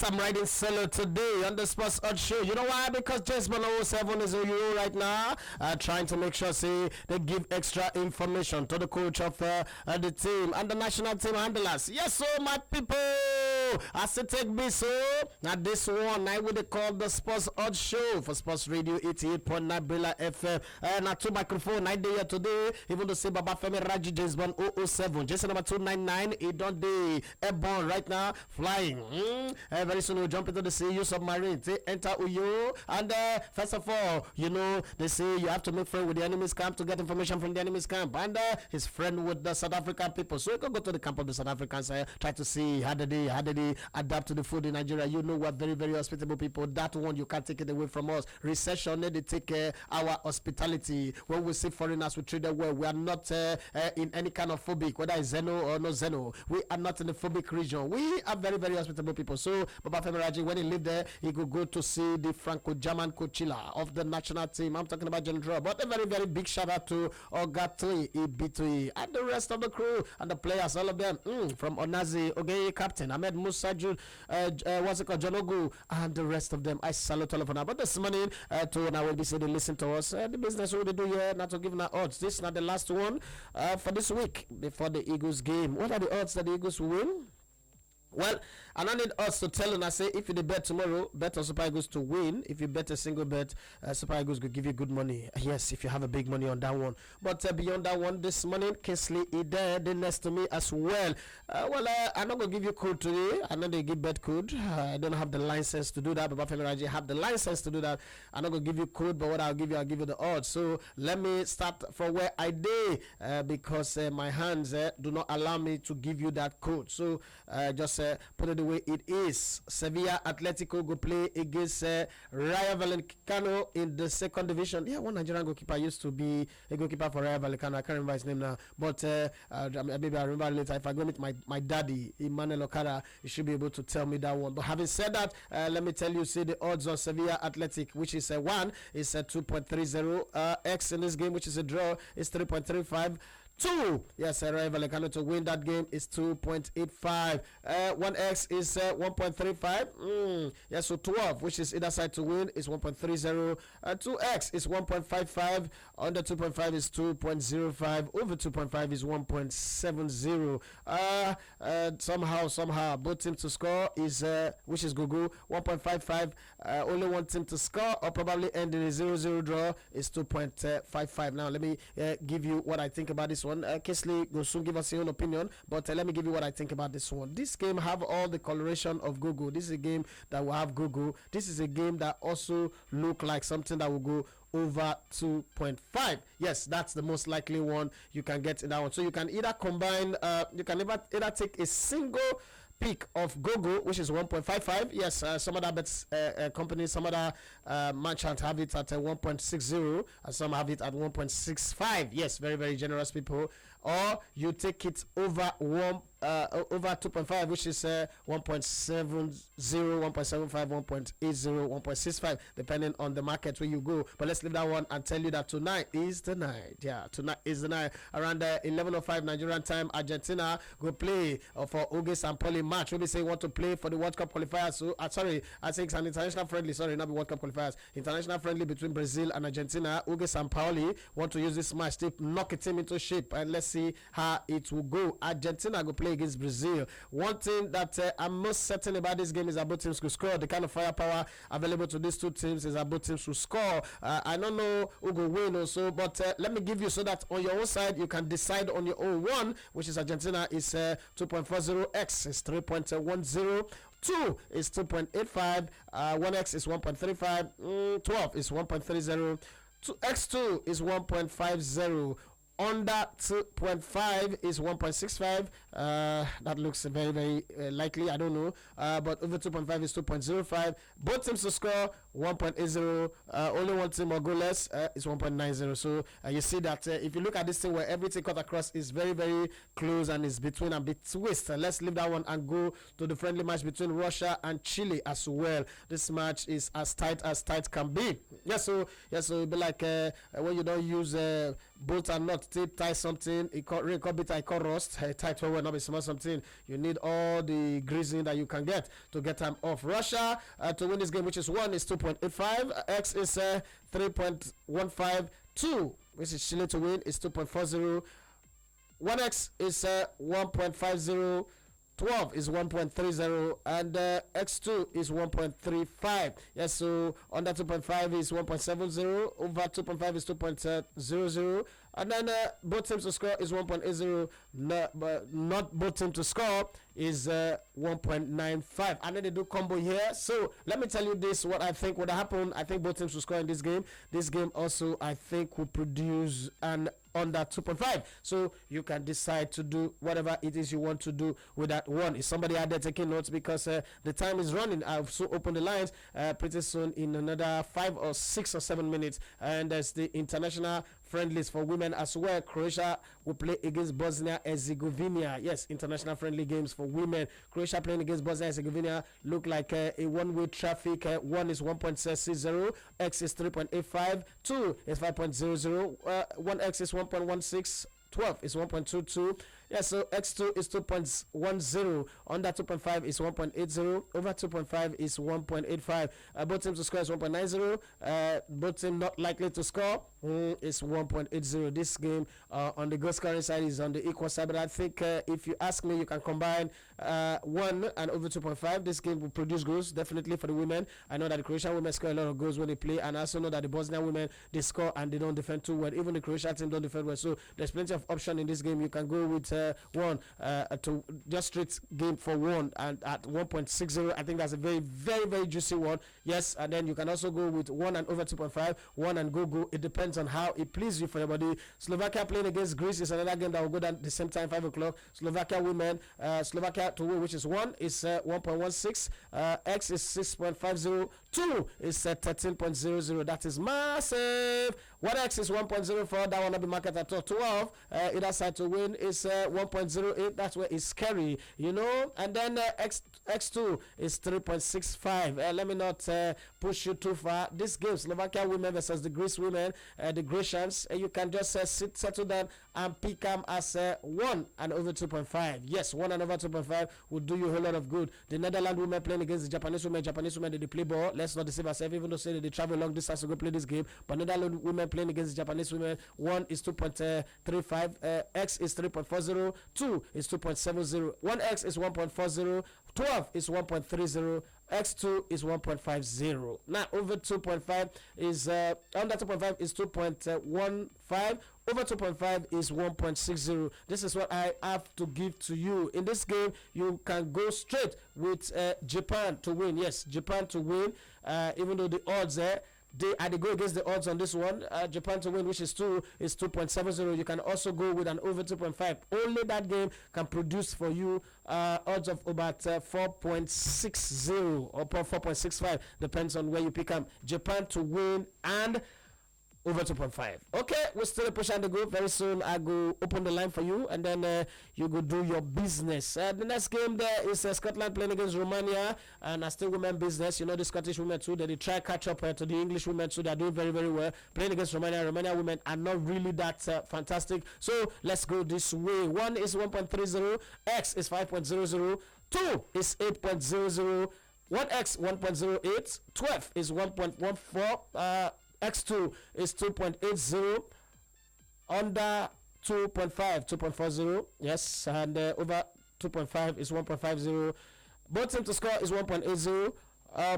I'm riding solo today on the Sportsoddsshow. You know why? Because Jasmine 07 is on you right now, trying to make sure say they give extra information to the coach of the team and the national team handlers. Yes, so my people, I say take me so. Now this one I would call the Sportsoddsshow for Sports Radio 88.9 Bella FM. Now two microphone I day today. Even the same Baba Femi Raji Jasmine 007. Jason number 299. It don't day airborne right now, flying. Very soon we'll jump into the sea, use submarine, enter Uyo. And first of all, you know, they say you have to make friends with the enemy's camp to get information from the enemy's camp. And his friend with the South African people. So you can go to the camp of the South Africans, try to see how did they adapt to the food in Nigeria. You know, we're very, very hospitable people. That one, you can't take it away from us. Recession, they take our hospitality. When we see foreigners, we treat them well. We are not in any kind of phobic, whether it's Zeno or no Zeno. We are not in the phobic region. We are very, very hospitable people. So Baba Femi Raji, when he lived there, he could go to see the Franco-German coachilla of the national team. I'm talking about General. But a very, very big shout out to Ogatoi, Ibitui, and the rest of the crew and the players, all of them. From Onazi, Ogeye, Captain, Ahmed Musa, what's it called, John Ogu, and the rest of them. I salute all of them. But this morning, to now will be saying they listen to us. The business what they do here, not to give an odds. This is not the last one for this week before the Eagles game. What are the odds that the Eagles will win? Well, I don't need us to tell you. I say if you bet tomorrow, bet on Super Eagles to win. If you bet a single bet, Super Eagles will give you good money. Yes, if you have a big money on that one. But beyond that one, this morning, Kingsley is there next to me as well. I'm not gonna give you code today. I know they give bet code. I don't have the license to do that. But Femi Raji have the license to do that. I'm not gonna give you code, but what I'll give you the odds. So let me start from where I did because my hands do not allow me to give you that code. So just put it the way it is. Sevilla Atletico go play against Rayo Vallecano in the second division. Yeah, one Nigerian goalkeeper used to be a goalkeeper for Rayo Vallecano. I can't remember his name now, but maybe I remember later. If I go meet my daddy Emmanuel Okada, he should be able to tell me that one. But having said that, let me tell you, say the odds on Sevilla Athletic, which is 1, is 2.30. X in this game, which is a draw, is 3.35. 2, yes, Rayo Vallecano to win that game is 2.85. 1x is 1.35. Yes, so 12, which is either side to win, is 1.30. 2x is 1.55. Under 2.5 is 2.05. Over 2.5 is 1.70. Somehow, both teams to score is which is Google 1.55. Only one team to score or probably end in a 0-0 draw is 2.55. Now let me give you what I think about this one. Kesley will soon give us your own opinion, but let me give you what I think about this one. This game have all the coloration of Google. This is a game that will have Google. This is a game that also look like something that will go over 2.5. Yes, that's the most likely one you can get in that one. So you can either combine, you can either take a single pick of Gogo, which is 1.55. Yes, some other bets companies, some other merchants have it at 1.60, and some have it at 1.65. Yes, very, very generous people. Or you take it over over 2.5, which is 1.70, 1.75, 1.80, 1.65, depending on the market where you go. But let's leave that one and tell you that tonight is the night. Yeah, tonight is the night. Around 11:05 Nigerian time, Argentina go play for Uge St. Pauli match. We say want to play for the World Cup qualifiers. So sorry, I think it's an international friendly. Sorry, not the World Cup qualifiers. International friendly between Brazil and Argentina. Uge St. Pauli want to use this match to knock a team into shape, and let's see how it will go. Argentina go play against Brazil. One thing that I'm most certain about this game is that both teams could score. The kind of firepower available to these two teams is that both teams will score. I don't know who will win also, but let me give you so that on your own side you can decide on your own. One, which is Argentina, is 2.40x, is 3.10. 2 is 2.85, 1x is 1.35, 12 is 1.30, x2 is 1.50. Under 2.5 is 1.65. That looks very, very likely. I don't know. But over 2.5 is 2.05. Both teams to score 1.80. Only one team or goalless is 1.90. So you see that if you look at this thing where everything cut across is very, very close and is between and between. Let's leave that one and go to the friendly match between Russia and Chile as well. This match is as tight can be. So it'll be like when you don't use bolt and nut to tie something, it can't be tight, rust, tight will not be small something. You need all the greasing that you can get to get them off. Russia to win this game, which is 1 is 2.85, x is 3.15, 2 which is Chile to win is 2.40, 1x is 1.50, 12 is 1.30, and x2 is 1.35. Yes, so under 2.5 is 1.70, over 2.5 is 2.00, and then both teams to score is 1.80, but not both teams to score is 1.95. And then they do combo here. So let me tell you this, what I think would happen. I think both teams will score in this game. This game also, I think, will produce an under 2.5. So you can decide to do whatever it is you want to do with that one. Is somebody out there taking notes? Because the time is running. I'll soon open the lines pretty soon in another 5 or 6 or 7 minutes. And there's the international friendlies for women as well. Croatia will play against Bosnia Herzegovina. Yes, international friendly games for women. Croatia playing against Bosnia Herzegovina look like a one-way traffic. 1 is 1.60, x is 3.85, 2 is 5.00, 1x is 1.16, 12 is 1.22. Yeah, so x2 is 2.10, under 2.5 is 1.80, over 2.5 is 1.85. Both teams to score is 1.90. Both teams not likely to score is 1.80. This game on the goal scoring side is on the equal side, but I think if you ask me, you can combine 1 and over 2.5. This game will produce goals definitely for the women. I know that the Croatian women score a lot of goals when they play, and I also know that the Bosnian women, they score and they don't defend too well. Even the Croatian team don't defend well, so there's plenty of option in this game. You can go with 1 to just straight game for 1 and at 1.60. I think that's a very, very, very juicy one. Yes, and then you can also go with 1 and over 2.5, 1 and go. It depends on how it pleases you for your body. Slovakia playing against Greece is another game that will go down at the same time, 5 o'clock. Slovakia women, Slovakia to win, which is 1 is 1.16, x is 6.50, 2 is 13.00. That is massive. 1x is 1.04. That one will be market at 12. Either side to win is 1.08. That's where it's scary, you know. And then x2 is 3.65. Let me not push you too far. This game, Slovakia women versus the Greece women, the Grecians, you can just settle down and pick them as 1 and over 2.5. Yes, 1 and over 2.5 will do you a whole lot of good. The Netherlands women playing against the Japanese women. Japanese women, they play ball. Let's not deceive ourselves, even though say that they travel long distance to go play this game. But Netherlands women playing against the Japanese women, 1 is 2.35, x is 3.40, 2 is 2.70, 1x is 1.40, 12 is 1.30, x2 is 1.50. Now over 2.5 is under 2.5 is 2.15, over 2.5 is 1.60. This is what I have to give to you. In this game, you can go straight with Japan to win. Yes, Japan to win, even though the odds they go against the odds on this one. Japan to win, which is 2, is 2.70. You can also go with an over 2.5. Only that game can produce for you odds of about 4.60 or 4.65. Depends on where you pick up. Japan to win and over 2.5. Okay, we're still pushing the group. Very soon I go open the line for you, and then you go do your business. The next game there is Scotland playing against Romania, and still women business. You know, the Scottish women too, they try catch up to the English women too. They're doing very, very well. Playing against Romania. Romania women are not really that fantastic. So let's go this way. 1 is 1.30, X is 5.00, 2 is 8.00, 1x 1.08, 12 is 1.14, X2 is 2.80, under 2.5, 2.40, yes, and over 2.5 is 1.50. Both team to score is 1.80.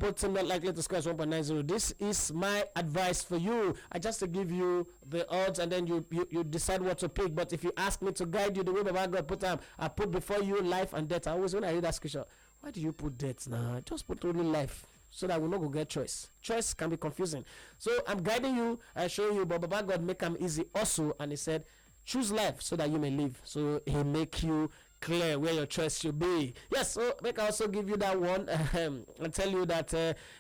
Both team not likely to score is 1.90. This is my advice for you. I just to give you the odds, and then you decide what to pick. But if you ask me to guide you the way Baba God put I put before you life and death. I always, when I read that scripture, why do you put death now? Just put only life, so that we not go get choice. Choice can be confusing. So I'm guiding you and showing you, but Baba God make them easy also, and he said, choose life so that you may live. So he make you clear where your choice should be. Yes, so make I also give you that one and tell you that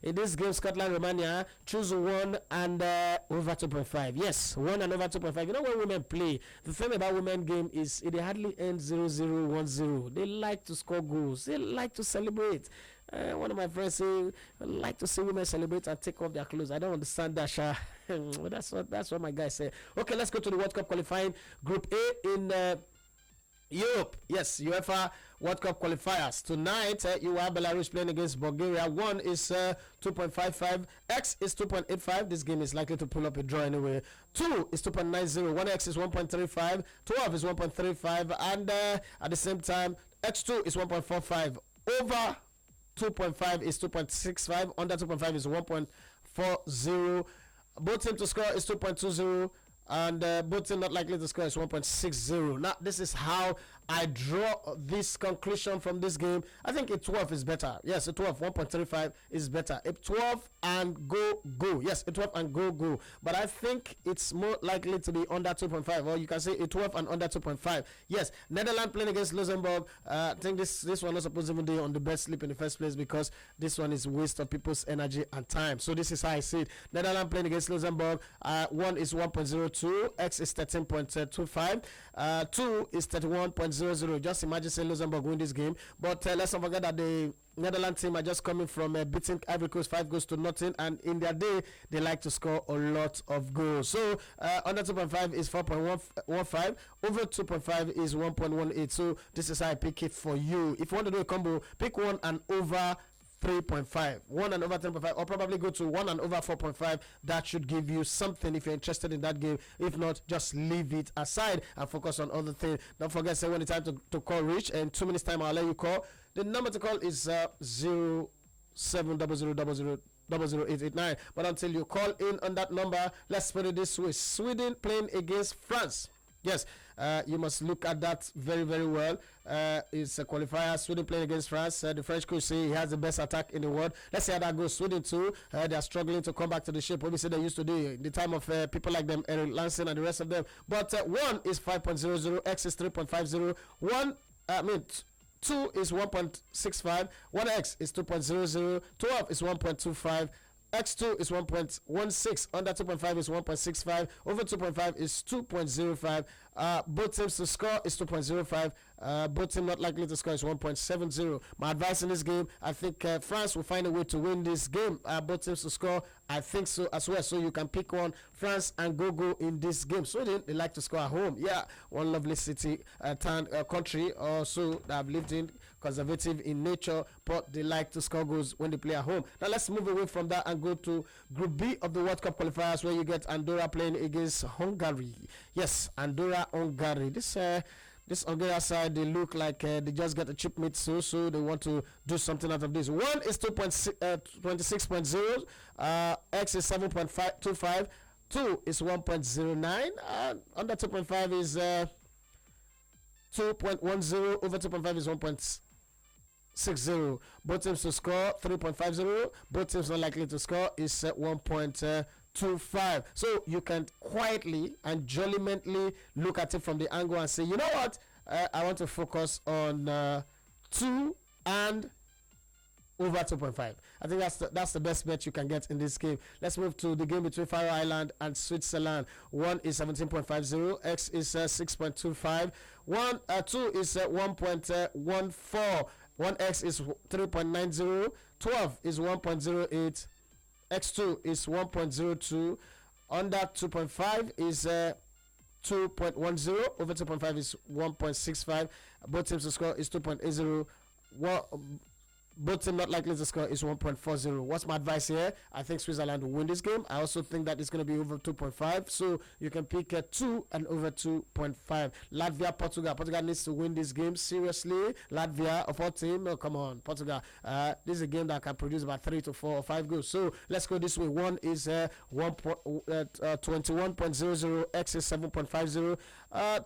in this game, Scotland Romania, choose 1 and over 2.5. Yes, 1 and over 2.5. You know when women play, the thing about women game is they hardly end 0-0, 1-0. They like to score goals. They like to celebrate. One of my friends say, I like to see women celebrate and take off their clothes. I don't understand that, Sha. That's what my guy said. Okay, let's go to the World Cup qualifying Group A in Europe. Yes, UEFA World Cup qualifiers. Tonight, you have Belarus playing against Bulgaria. 1 is 2.55. X is 2.85. This game is likely to pull up a draw anyway. 2 is 2.90. 1x is 1.35. 12 is 1.35. And at the same time, X2 is 1.45. Over 2.5 is 2.65. Under 2.5 is 1.40. Both team to score is 2.20. And both team not likely to score is 1.60. Now, this is how I draw this conclusion from this game. I think a 12 is better. Yes, a 12, 1.35 is better. A 12 and go. Yes, a 12 and go. But I think it's more likely to be under 2.5. Or you can say a 12 and under 2.5. Yes, Netherlands playing against Luxembourg. I think this one was supposed to even be on the best sleep in the first place, because this one is waste of people's energy and time. So this is how I see it. Netherlands playing against Luxembourg. 1 is 1.02. X is 13.25. 2 is 31.00. Just imagine saying Luxembourg win this game. But let's not forget that the Netherlands team are just coming from beating Ivory Coast 5-0, and in their day they like to score a lot of goals. So under 2.5 is 4.15, over 2.5 is 1.18. So this is how I pick it for you. If you want to do a combo, pick 1 and over 3.5, 1 and over 3.5, or probably go to 1 and over 4.5. That should give you something if you're interested in that game. If not, just leave it aside and focus on other things. Don't forget, say when it's time to call Rich, and 2 minutes time I'll let you call. The number to call is 0700000889. But until you call in on that number, let's put it this way: Sweden playing against France. Yes, you must look at that very, very well. It's a qualifier. Sweden playing against France. The French coach say he has the best attack in the world. Let's see how that goes. Sweden too. They are struggling to come back to the shape what we said they used to do in the time of people like them, Eric Lansing and the rest of them. But 1 is 5.00. X is 3.50. 2 is 1.65. 1x is 2.00. 12 is 1.25. X2 is 1.16, under 2.5 is 1.65, over 2.5 is 2.05. Both teams to score is 2.05. Both teams not likely to score is 1.70. My advice in this game, I think France will find a way to win this game. Both teams to score, I think so as well. So you can pick one, France and go in this game. Sweden, they like to score at home. Yeah, one lovely city, town, country also that I've lived in, conservative in nature, but they like to score goals when they play at home. Now let's move away from that and go to Group B of the World Cup qualifiers, where you get Andorra playing against Hungary. Yes, Andorra, Hungary. This Hungary side, they look like they just got a cheap meat, so they want to do something out of this. 1 is 26.0. X is 7.25. 2 is 1.09. Under 2.5 is 2.10. Over 2.5 is 1.60. Both teams to score 3.50. Both teams not likely to score is 1.25. So you can quietly and jollymently look at it from the angle and say, you know what, I want to focus on 2 and over 2.5. I think that's the best bet you can get in this game. Let's move to the game between Faroe Island and Switzerland. One is 17.50, X is 6.25, 2 is 1.14, 1X is 3.90, 12 is 1.08, X2 is 1.02, under 2.5 is 2.10, over 2.5 is 1.65, both teams to score is 2.80. Both teams not likely to score is 1.40. What's my advice here? I think Switzerland will win this game. I also think that it's going to be over 2.5. So you can pick 2 and over 2.5. Latvia, Portugal. Portugal needs to win this game. Seriously. Latvia, of all team. No, come on. Portugal. This is a game that can produce about 3 to 4 or 5 goals. So let's go this way. One is 21.00. X is 7.50.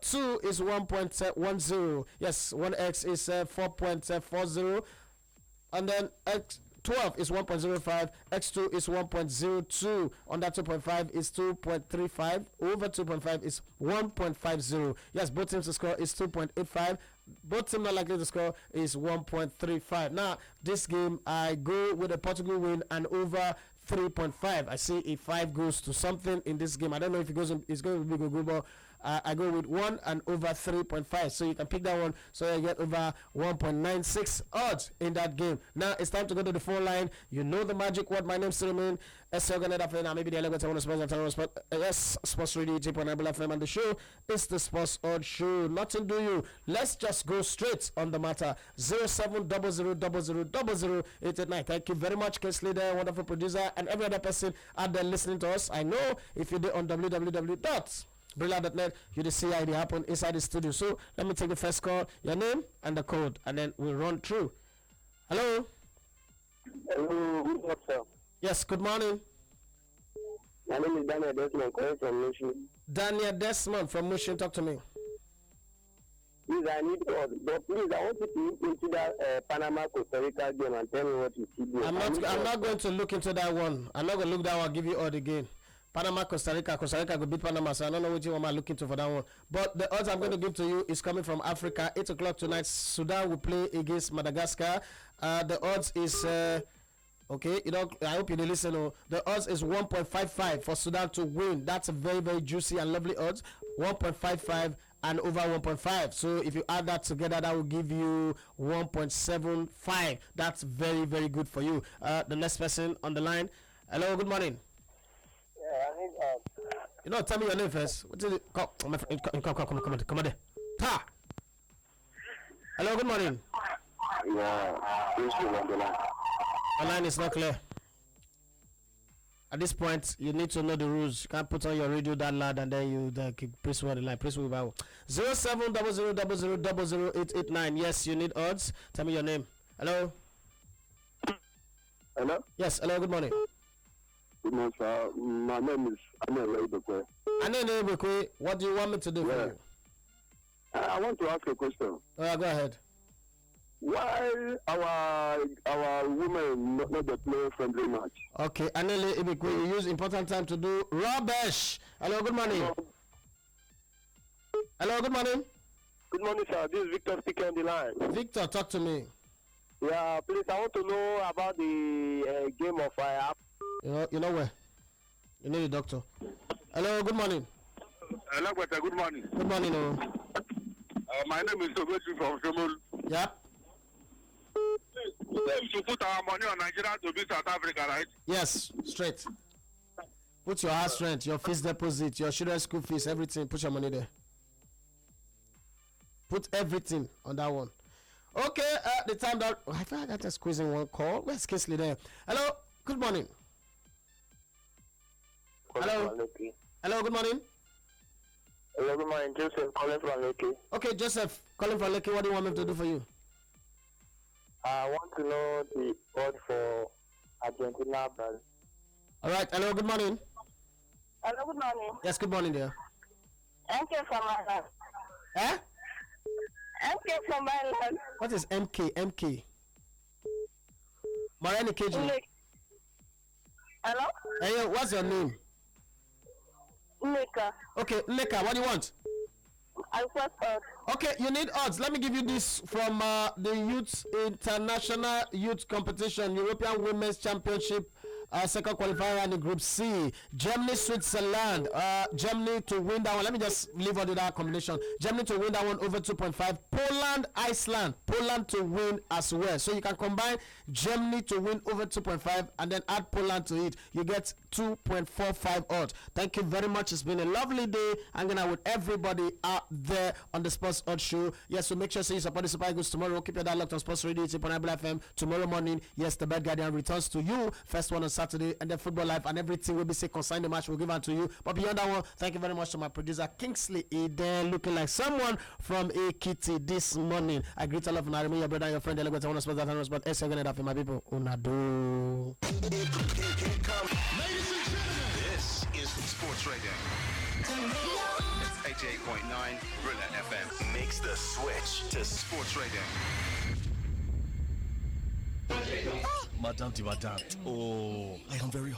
2 is 1.10. Yes, 1X is 4.40. And then X12 is 1.05, X2 is 1.02, under 2.5 is 2.35, over 2.5 is 1.50. Yes, both teams to score is 2.85, both teams not likely to score is 1.35. Now, this game, I go with a Portugal win and over 3.5. I see if 5 goes to something in this game. I don't know if it's going to be a good ball. I go with 1 and over 3.5. So you can pick that one. So you get over 1.96 odds in that game. Now it's time to go to the phone line. You know the magic word. My name's Solomon. Maybe the yes, Sports Radio, FM, and the show is the Sports Odd Show. Nothing do you. Let's just go straight on the matter. 070000000889. Thank you very much, Kesley, there, wonderful producer, and every other person out there listening to us. I know if you're there on www.Brilla.net, you see how it happen inside the studio. So let me take the first call, your name and the code, and then we'll run through. Hello. Hello, good morning, sir. Yes, good morning. My name is Daniel Desmond, calling from Mushin. Daniel Desmond from Mushin, talk to me. Please, I need to, but please, I want you to look into that Panama Costa Rica game and tell me what you see. I'm not going to look into that one. I'm not going to look that one. I'll give you all the game. Panama, Costa Rica will beat Panama, so I don't know what you want to look into for that one. But the odds I'm going to give to you is coming from Africa. 8 o'clock tonight, Sudan will play against Madagascar. The odds is, okay, I hope you listen. The odds is 1.55 for Sudan to win. That's a very, very juicy and lovely odds. 1.55 and over 1.5. So if you add that together, that will give you 1.75. That's very, very good for you. The next person on the line. Hello, good morning. Tell me your name first. What is it? Come on there. Ta. Hello, good morning. Yeah, The line is not clear. At this point, you need to know the rules. You can't put on your radio that loud and then you press one the line. Press one. 0700000889. Yes, you need odds. Tell me your name. Hello. Hello. Yes. Hello. Good morning. Good morning, sir. My name is Anel Ebekwe. Anel Ebekwe, what do you want me to do for you? I want to ask a question. Go ahead. Why our women not the play friendly match? Okay, Anel Ebekwe, you use important time to do rubbish. Hello, good morning. Hello, good morning. Good morning, sir. This is Victor speaking on the line. Victor, talk to me. Yeah, please, I want to know about the game of You know where? You need a doctor. Hello, good morning. Hello, good morning. Good morning. My name is Sogochi from Shomol. Yeah. We should put our money on Nigeria to beat South Africa, right? Yes, straight. Put your house rent, your fixed deposit, your children's school fees, everything. Put your money there. Put everything on that one. Okay, the time that I thought I got to squeeze in one call. Where's Kesley there? Hello, good morning. Hello. Hello, good morning. Hello, good morning. Joseph calling from Lekki. Okay, Joseph calling from Lekki. What do you want me to do for you? I want to know the odds for Argentina. All right. Hello, good morning. Hello, good morning. Yes, good morning, dear. MK from Ireland. Eh? MK from Ireland. What is MK? MK. Mariani KG. Hello? Hey, what's your name? Nneka. Okay, Nneka, what do you want? I first odds. Okay, you need odds. Let me give you this from the Youth International Youth Competition, European Women's Championship. Second qualifier in the Group C. Germany, Switzerland. Germany to win that one. Let me just leave out that combination. Germany to win that one over 2.5. Poland, Iceland. Poland to win as well. So you can combine Germany to win over 2.5 and then add Poland to it. You get 2.45 odds. Thank you very much. It's been a lovely day hanging out with everybody out there on the Sports Odds Show. Yes, so make sure you support the Super Eagles tomorrow. Keep your dialogue on Sports Radio. It's on FM tomorrow morning. Yes, the Bad Guardian returns to you. First one on Saturday, and then Football Live and everything will be say concerning the match we'll give out to you. But beyond that one, thank you very much to my producer Kingsley Eden, looking like someone from a kitty this morning. I greet all of you, your brother and your friend. Elegant, I want to spot that and spot S7 for my people. Unado. Ladies and gentlemen, this is Sports Radio. It's 88.9 Brilliant FM. Makes the switch to Sports Radio. Madame, oh, I am very